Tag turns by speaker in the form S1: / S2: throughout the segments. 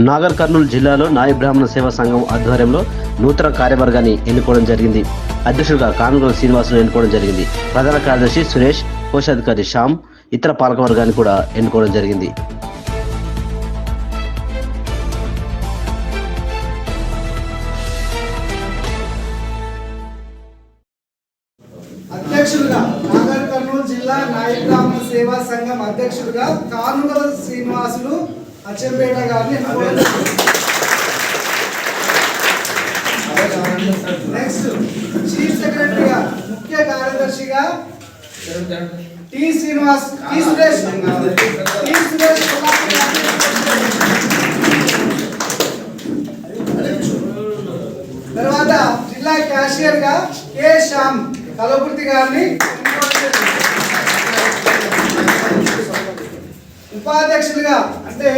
S1: నాగర్ కర్నూలు జిల్లాలో నాయ బ్రాహ్మణ సేవా సంఘం ఆధ్వర్యంలో నూతన కార్యవర్గాన్ని ఎన్నుకోవడం జరిగింది. అధ్యక్షుడిగా కానుగోలు శ్రీనివాసును ఎన్నుకోవడం జరిగింది. ప్రధాన కార్యదర్శి సురేష్, కోశాధికారి శ్యామ్, ఇతర పాలకవర్గాన్ని కూడా ఎన్నుకోవడం జరిగింది.
S2: అధ్యక్షుడిగా నాగర్ కర్నూలు జిల్లా నాయ బ్రాహ్మణ సేవా సంఘం అధ్యక్షుడిగా కానుగోలు శ్రీనివాసులు అచ్చంపేట గారిని ఎన్నుకోవడం. నెక్స్ట్ చీఫ్ సెక్రటరీగా ముఖ్య కార్యదర్శిగా టి సురేష్ తర్వాత జిల్లా క్యాషియర్ గా కె శ్యామ్ కలవకుర్తి గారిని, ఉపాధ్యక్షులుగా అంటే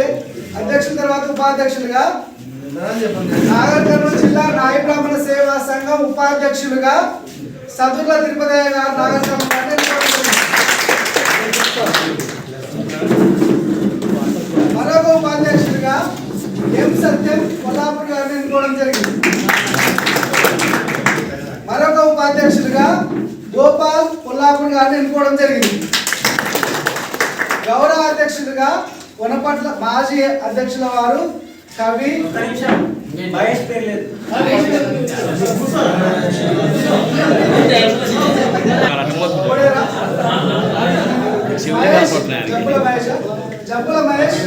S2: అధ్యక్షుల తర్వాత ఉపాధ్యక్షులుగా నాగర్ కర్నూలు జిల్లా నాయ బ్రాహ్మణ సేవా సంఘం ఉపాధ్యక్షులుగా సదుర్ల తిరుపతయ్య గారు నాగర్ కర్నూలు మరొక ఉపాధ్యక్షులుగా ఎం సత్యం కొల్లాపూర్ గారిని ఎన్నుకోవడం జరిగింది. మరొక ఉపాధ్యక్షులుగా గోపాల్ కొల్లాపూర్ గారిని ఎన్నుకోవడం జరిగింది. గౌరవ అధ్యక్షులుగా వనపట్ల మాజీ అధ్యక్షుల వారు కవి జంపుల మహేష్,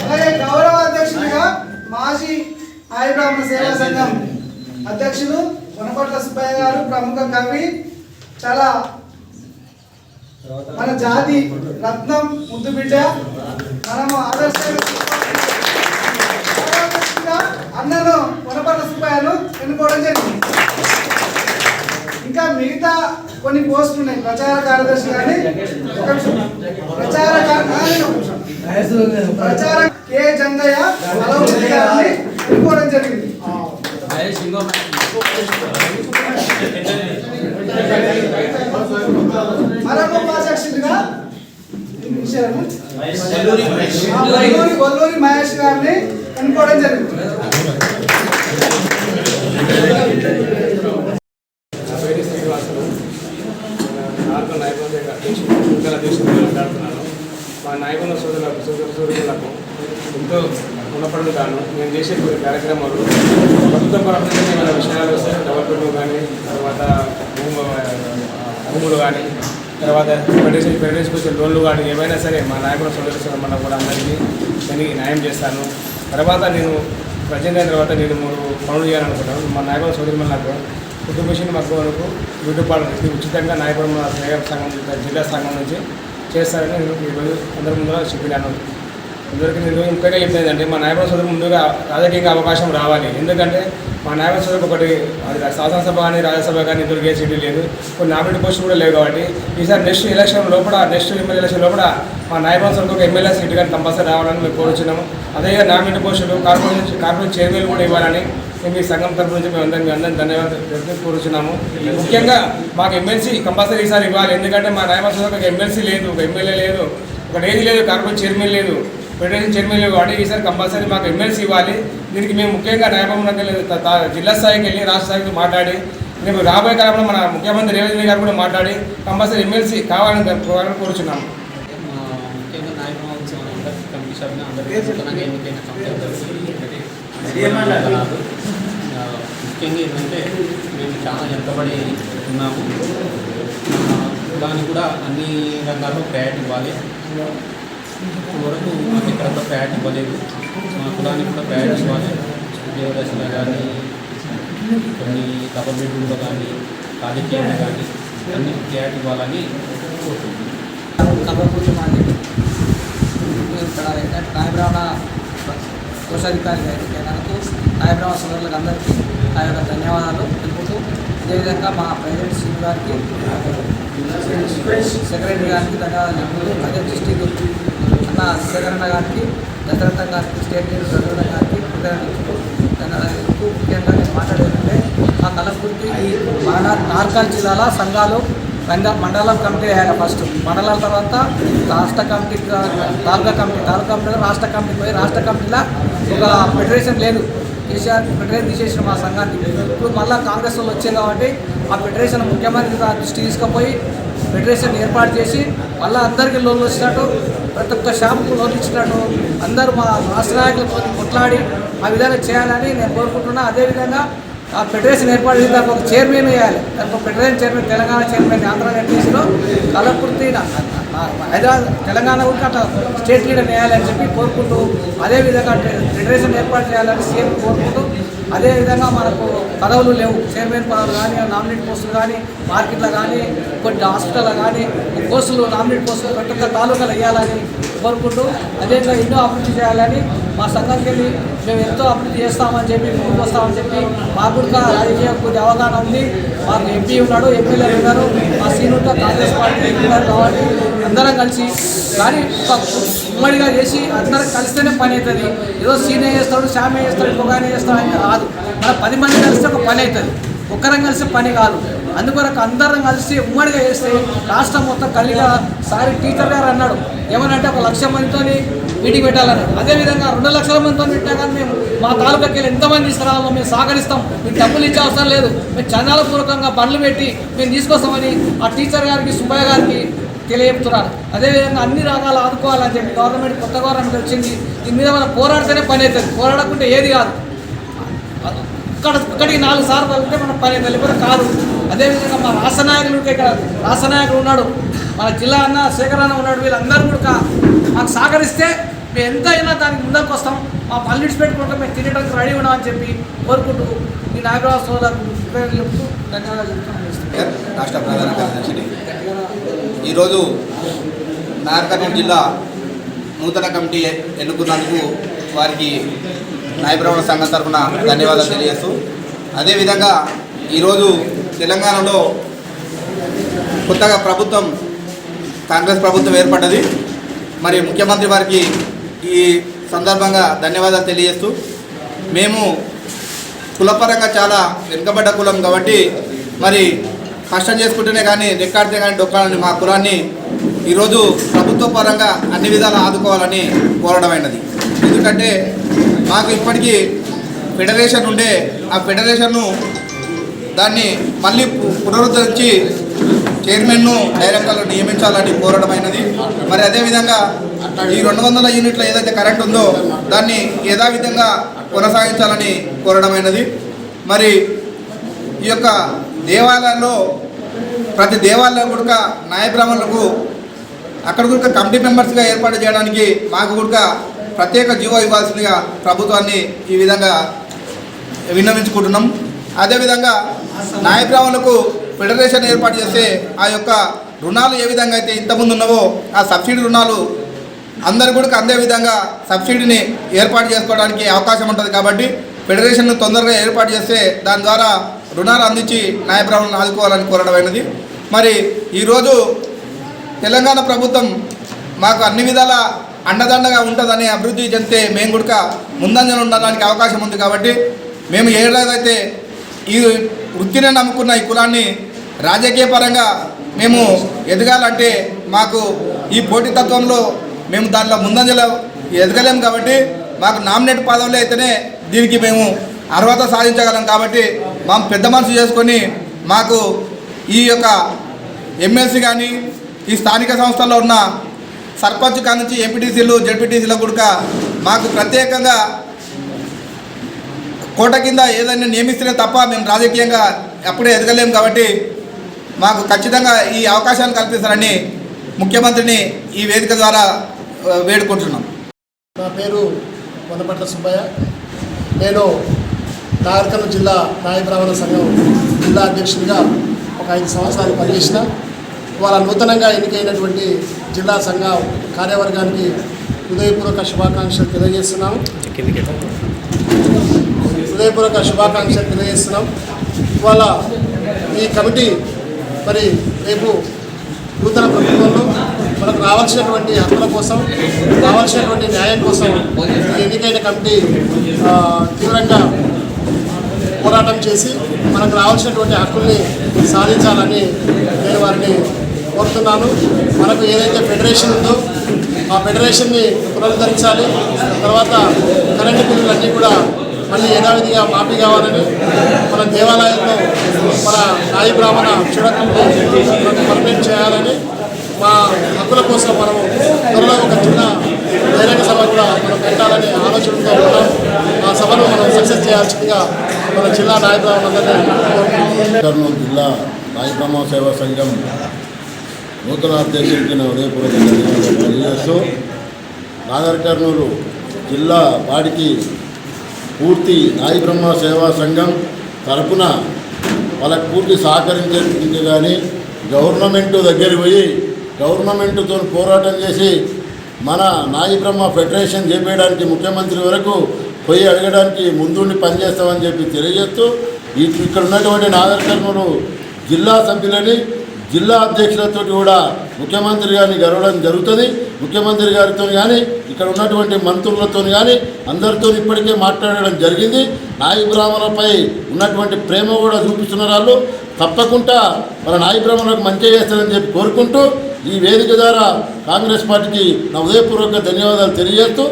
S2: అలాగే గౌరవ అధ్యక్షులుగా మాజీ నాయ బ్రాహ్మణ సేవా సంఘం అధ్యక్షులు వనపట్ల సుబ్బయ్య గారు, ప్రముఖ కవి, చాలా మన జాతి రత్నం, ముద్దు బిడ్డ, మనము ఆదర్శంగా అన్నను వనపట్ల సుబ్బయ్యను ఎన్నుకోవడం జరిగింది. ఇంకా మిగతా కొన్ని పోస్టులు ఉన్నాయి. ప్రచార కార్యదర్శి కానీ ప్రచార కె జంగయ్య గారిని ఎన్నుకోవడం జరిగింది. మరొక ఉపాధ్యక్షుడిగా వల్లూరి మహేష్ గారిని ఎన్నుకోవడం జరిగింది.
S3: మా నాయకుల సోదరులకు ఎంతో రుణపడులు గాను నేను చేసే కొన్ని కార్యక్రమాలు ప్రభుత్వం పరంగా ఏమైనా విషయాలు వస్తే డెవలప్మెంట్ కానీ, తర్వాత భూములు కానీ, తర్వాత ఫెడరేషన్కి వచ్చే లోన్లు కానీ ఏమైనా సరే మా నాయకుల సోదరు మన కూడా అందరికీ దానికి న్యాయం చేస్తాను. తర్వాత నేను ప్రజెంట్ అయిన తర్వాత నేను 3 పనులు చేయాలనుకుంటాను. మా నాయకుల సోదరు నాకు కుటుంబ మిషన్ మాకు వరకు యూట్యూబ్ ఉచితంగా నాయకుల సంఘం జిల్లా సంఘం నుంచి చేస్తారని నేను ఈరోజు అందరి ముందుగా చెప్పినాను. అందరికీ నేను ముఖ్యంగా చెప్పేదంటే మా నాయకుల సోదరు ముందుగా రాజకీయంగా అవకాశం రావాలి. ఎందుకంటే మా నాయకుల సోదరు ఒకటి అది శాసనసభ కానీ రాజ్యసభ కానీ ఇందులో ఏ సీటు లేదు, కొన్ని నామినేట్ పోస్టులు కూడా లేవు. కాబట్టి ఈసారి నెక్స్ట్ ఎమ్మెల్యే ఎలక్షన్ లోపల మా నాయకుల సోదరుకు ఒక ఎమ్మెల్యే సీటు కానీ కంపల్సరీ రావాలని మేము కోరుచున్నాము. అదే నామినేట్ పోస్టులు కార్పొరేషన్ చైర్మన్ కూడా ఇవ్వాలని మీ సంఘం తరఫు నుంచి మేము అందరినీ ధన్యవాదాలు కోరుచున్నాము. ముఖ్యంగా మాకు ఎమ్మెల్సీ కంపల్సరీ ఈసారి ఇవ్వాలి. ఎందుకంటే మా నాయకుల సోదరుకు ఒక ఎమ్మెల్సీ లేదు, ఒక ఎమ్మెల్యే లేదు, ఒక ఏది లేదు, కార్పొరేషన్ చైర్మన్ లేదు, ఫెడరేషన్ చైర్మన్ లేవు. కాబట్టి ఈసారి కంపల్సరీ మాకు ఎమ్మెల్సీ ఇవ్వాలి. దీనికి మేము ముఖ్యంగా న్యాయభవన్కి వెళ్ళి జిల్లా స్థాయికి వెళ్ళి రాష్ట్ర స్థాయికి మాట్లాడి మేము రాబోయే కాలంలో మన ముఖ్యమంత్రి రేవంత్ రెడ్డి గారు కూడా మాట్లాడి కంపల్సరీ ఎమ్మెల్సీ కావాలని కోరుచున్నాము.
S4: ముఖ్యంగా ఏంటంటే మేము చాలా వెనుకబడి ఉన్నాము. దానికి కూడా అన్ని రంగాల్లో ప్రయారిటీ ఇవ్వాలి. వరకు మాకు ఎక్కడ కూడా ప్రయారిటీ ఇవ్వలేదు. మా కులానికి కూడా ప్రయారిటీ ఇవ్వాలి. దేవదర్శన కానీ, కొన్ని గవర్నమెంట్లో కానీ, రాజకీయంగా కానీ అన్ని ప్రయారిటీ ఇవ్వాలని కోరుకుంటున్నాను.
S5: ఇక్కడ నాయ బ్రాహ్మణ కోశాధికారి గారికి నాయ బ్రాహ్మణ సోదరులకు అందరికీ ఆ యొక్క ధన్యవాదాలు తెలుపుతూ, అదేవిధంగా మా ప్రెసిడెంట్ శ్రీ గారికి, సెక్రటరీ గారికి ధన్యవాదాలు తెలుపుతూ, అదే డిస్టిక్ అన్న శేఖరన్న గారికి, దశరథం గారికి, స్టేట్ లీడర్ దశరథం గారికి ముఖ్యంగా నేను మాట్లాడేదంటే మా కలపూర్తి ఈ నార్కల్ జిల్లాలో సంఘాలు మండలం కమిటీ వేయాలి ఫస్ట్. మండలాల తర్వాత రాష్ట్ర కమిటీ, తాలూకా కమిటీ రాష్ట్ర కమిటీ పోయి రాష్ట్ర కమిటీలో ఒక ఫెడరేషన్ లేదు. కేసీఆర్ ఫెడరేషన్ తీసేసిన మా సంఘాన్ని. ఇప్పుడు మళ్ళీ కాంగ్రెస్ వాళ్ళు వచ్చాయి కాబట్టి ఆ ఫెడరేషన్ ముఖ్యమంత్రి దృష్టి తీసుకుపోయి ఫెడరేషన్ ఏర్పాటు చేసి మళ్ళీ అందరికీ లోన్లు వచ్చినట్టు, ప్రతి ఒక్క షాపుకు లోన్లు ఇచ్చినట్టు అందరూ మా రాష్ట్ర నాయకులతో కొట్లాడి ఆ విధంగా చేయాలని నేను కోరుకుంటున్నా. అదేవిధంగా ఆ ఫెడరేషన్ ఏర్పాటు చేసి దానికి ఒక చైర్మన్ వేయాలి. దానికి ఒక federation chairman, Telangana chairman Andhra ఎన్టీసీలో కలపూర్తి హైదరాబాద్ తెలంగాణ కూడా అట్లా స్టేట్ లీడర్ వేయాలని చెప్పి కోరుకుంటూ, అదేవిధంగా ఫెడరేషన్ ఏర్పాటు చేయాలని సీఎం కోరుకుంటూ, అదేవిధంగా మనకు పదవులు లేవు, చైర్మన్ పదవులు కానీ, నామినేట్ పోస్టులు కానీ, మార్కెట్లో కానీ, కొన్ని హాస్పిటల్లో కానీ పోస్టులు, నామినేట్ పోస్టులు ప్రతి ఒక్క తాలూకాలు వేయాలని కోరుకుంటూ, అదేవిధంగా ఎన్నో అభివృద్ధి చేయాలని మా సంఘానికి వెళ్ళి మేము ఎంతో అభివృద్ధి చేస్తామని చెప్పి, ముందుకు వస్తామని చెప్పి, మాకు కూడా రాజకీయ కొద్ది అవగాహన ఉంది. మాకు ఎంపీ ఉన్నాడు, ఎమ్మెల్యేలు ఉన్నారు, మా సీనియర్గా కాంగ్రెస్ పార్టీ ఉన్నారు కాబట్టి అందరం కలిసి కానీ ఉమ్మడిగా చేసి అందరం కలిస్తేనే పని అవుతుంది. ఏదో సీనియర్ చేస్తాడు, శామే చేస్తాడు, ఇంకొక చేస్తాడు అని కాదు. మన 10 మంది కలిస్తే ఒక పని అవుతుంది, ఒక్కరం కలిసి పని కాదు. అందుకొరకు అందరం కలిసి ఉమ్మడిగా చేస్తే రాష్ట్రం మొత్తం కలిగా. సారి టీచర్ గారు అన్నాడు ఏమనంటే 1 లక్ష మందితో మీటింగ్ పెట్టాలన్నాడు. అదేవిధంగా 2 లక్షల మందితో పెట్టినా కానీ మేము మా తాలూకాకి వెళ్ళి ఎంతమంది తీసుకురావాలో మేము సహకరిస్తాం. మీకు డబ్బులు ఇచ్చే అవసరం లేదు, మేము చందాలపూర్వకంగా బండ్లు పెట్టి మేము తీసుకొస్తామని ఆ టీచర్ గారికి, సుబ్బయ్య గారికి తెలియజెప్తున్నారు. అదేవిధంగా అన్ని రకాలు ఆదుకోవాలని చెప్పి కొత్త గవర్నమెంట్ వచ్చింది. దీని మీద మనం పోరాడితేనే పని అవుతుంది, పోరాడకుంటే ఏది కాదు. ఇక్కడికి 4 సార్లు వెళ్తే మనం పని వెళ్ళిపోతే కాదు. అదేవిధంగా మా రాష్ట్ర నాయకులు ఇక్కడ రాష్ట్ర నాయకులు ఉన్నాడు, మన జిల్లా అన్న శేఖర్ అన్న ఉన్నాడు, వీళ్ళందరూ కూడా మాకు సహకరిస్తే మేము ఎంత అయినా దానికి ముందరకు వస్తాం. మా పల్లెట్స్ పెట్టుకుంటే మేము తినడానికి రెడీ ఉన్నామని చెప్పి కోరుకుంటూ ఈ నాయకురావు సోదరులకు చెప్తూ ధన్యవాదాలు చెప్తున్నాను.
S6: రాష్ట్ర ప్రధాన కార్యదర్శిని ఈరోజు నాగర్ జిల్లా నూతన కమిటీ ఎన్నుకున్నందుకు వారికి నాయబ్రాహ్మణ సంఘం తరఫున ధన్యవాదాలు తెలియజేస్తూ, అదేవిధంగా ఈరోజు తెలంగాణలో కొత్తగా ప్రభుత్వం, కాంగ్రెస్ ప్రభుత్వం ఏర్పడ్డది. మరి ముఖ్యమంత్రి వారికి ఈ సందర్భంగా ధన్యవాదాలు తెలియజేస్తూ, మేము కులపరంగా చాలా వెనుకబడ్డ కులం కాబట్టి మరి కష్టం చేసుకుంటేనే కానీ రెక్కాడితే కానీ డొక్కాలని మా కులాన్ని ఈరోజు ప్రభుత్వ పరంగా అన్ని విధాలు ఆదుకోవాలని కోరడమైనది. ఎందుకంటే మాకు ఇప్పటికీ ఫెడరేషన్ ఉండే ఆ ఫెడరేషన్ను దాన్ని మళ్ళీ పునరుద్ధరించి చైర్మన్ను డైరెక్టర్లు నియమించాలని కోరడమైనది. మరి అదేవిధంగా ఈ 200 యూనిట్ల ఏదైతే కరెంట్ ఉందో దాన్ని యథావిధంగా కొనసాగించాలని కోరడమైనది. మరి ఈ యొక్క దేవాలయంలో ప్రతి దేవాలయం కూడా నాయ బ్రాహ్మణులకు అక్కడ కూడా కమిటీ మెంబర్స్గా ఏర్పాటు చేయడానికి మాకు కూడా ప్రత్యేక జీవో ఇవ్వాల్సిందిగా ప్రభుత్వాన్ని ఈ విధంగా విన్నవించుకుంటున్నాం. అదేవిధంగా నాయ బ్రాహ్మణులకు ఫెడరేషన్ ఏర్పాటు చేస్తే ఆ యొక్క రుణాలు ఏ విధంగా అయితే ఇంతకుముందు ఉన్నావో ఆ సబ్సిడీ రుణాలు అందరు కూడా అందే విధంగా సబ్సిడీని ఏర్పాటు చేసుకోవడానికి అవకాశం ఉంటుంది. కాబట్టి ఫెడరేషన్ను తొందరగా ఏర్పాటు చేస్తే దాని ద్వారా రుణాలు అందించి నాయ బ్రాహ్మణులను ఆదుకోవాలని కోరడమైనది. మరి ఈరోజు తెలంగాణ ప్రభుత్వం మాకు అన్ని విధాల అండదండగా ఉంటుందని అభివృద్ధి చెందితే మేము కూడా ముందంజలు ఉండడానికి అవకాశం ఉంది. కాబట్టి మేము ఏదైతే ఈ వృత్తిని నమ్ముకున్న ఈ కులాన్ని రాజకీయ పరంగా మేము ఎదగాలంటే మాకు ఈ పోటీతత్వంలో మేము దాంట్లో ముందంజలో ఎదగలేము. కాబట్టి మాకు నామినేట్ పదవులు అయితేనే దీనికి మేము అర్హత సాధించగలం. కాబట్టి మా పెద్ద మనసు చేసుకొని మాకు ఈ యొక్క ఎమ్మెల్సీ కానీ ఈ స్థానిక సంస్థల్లో ఉన్న సర్పంచ్ కాడి నుంచి ఎంపీటీసీలు, జడ్పీటీసీలు కూడా మాకు ప్రత్యేకంగా కోట కింద ఏదైనా నియమిస్తేనే తప్ప మేము రాజకీయంగా అప్పుడే ఎదగలేము. కాబట్టి మాకు ఖచ్చితంగా ఈ అవకాశాన్ని కల్పిస్తారని ముఖ్యమంత్రిని ఈ వేదిక ద్వారా వేడుకుంటున్నాం.
S7: నా పేరు వనపట్ల సుబ్బయ్య. నేను నాగర్ జిల్లా నాయ బ్రాహ్మణ సంఘం జిల్లా అధ్యక్షుడిగా ఒక 5 సంవత్సరాలు పనిచేసిన. వాళ్ళ నూతనంగా ఎన్నికైనటువంటి జిల్లా సంఘ కార్యవర్గానికి హృదయపూర్వక శుభాకాంక్షలు తెలియజేస్తున్నాం. ఇవాళ ఈ కమిటీ మరి రేపు నూతన ప్రభుత్వంలో మనకు రావాల్సినటువంటి హక్కుల కోసం, రావాల్సినటువంటి న్యాయం కోసం ఎన్నికైన కమిటీ తీవ్రంగా పోరాటం చేసి మనకు రావాల్సినటువంటి హక్కుల్ని సాధించాలని నేను వారిని కోరుతున్నాను. మనకు ఏదైతే ఫెడరేషన్ ఉందో ఆ ఫెడరేషన్ని పునరుద్ధరించాలి. తర్వాత కరెంటు బిల్లులన్నీ కూడా మళ్ళీ యథావిధిగా మాఫీ కావాలని, మన దేవాలయాల్లో మన నాయి బ్రాహ్మణ చూడకుండా పర్మనెంట్ చేయాలని, మా హక్కుల కోసం మనము త్వరలో ఒక చిన్న బహిరంగ సభ కూడా మనం పెట్టాలనే ఆలోచనతో ఉన్నాం. ఆ సభను మనం సక్సెస్ చేయాల్సిందిగా మన జిల్లా నాయి బ్రాహ్మణులందరినీ
S8: కర్నూలు జిల్లా నాయి బ్రాహ్మణ సేవా సంఘం నూతన అధ్యక్షుడికి ఉదయపూర్వక ధన్యవాదాలు తెలియజేస్తూ, నాగర్ కర్నూలు జిల్లా వాడికి పూర్తి నాయి బ్రహ్మ సేవా సంఘం తరపున వాళ్ళకు పూర్తి సహకరించే కానీ గవర్నమెంట్ దగ్గరికి పోయి గవర్నమెంట్తో పోరాటం చేసి మన నాయి బ్రహ్మ ఫెడరేషన్ చేపేయడానికి ముఖ్యమంత్రి వరకు పోయి అడగడానికి ముందుండి పనిచేస్తామని చెప్పి తెలియజేస్తూ, ఇక్కడ ఉన్నటువంటి నాగర్ కర్నూలు జిల్లా సభ్యులని జిల్లా అధ్యక్షులతో కూడా ముఖ్యమంత్రి గారిని గెలవడం జరుగుతుంది. ముఖ్యమంత్రి గారితో కానీ ఇక్కడ ఉన్నటువంటి మంత్రులతో కానీ అందరితో ఇప్పటికే మాట్లాడడం జరిగింది. నాయి బ్రాహ్మణులపై ఉన్నటువంటి ప్రేమ కూడా చూపిస్తున్నారు. వాళ్ళు తప్పకుండా మన నాయి బ్రాహ్మణులకు మంచిగా చేస్తారని చెప్పి కోరుకుంటూ, ఈ వేదిక ద్వారా కాంగ్రెస్ పార్టీకి నా ఉదయపూర్వక ధన్యవాదాలు తెలియజేస్తూ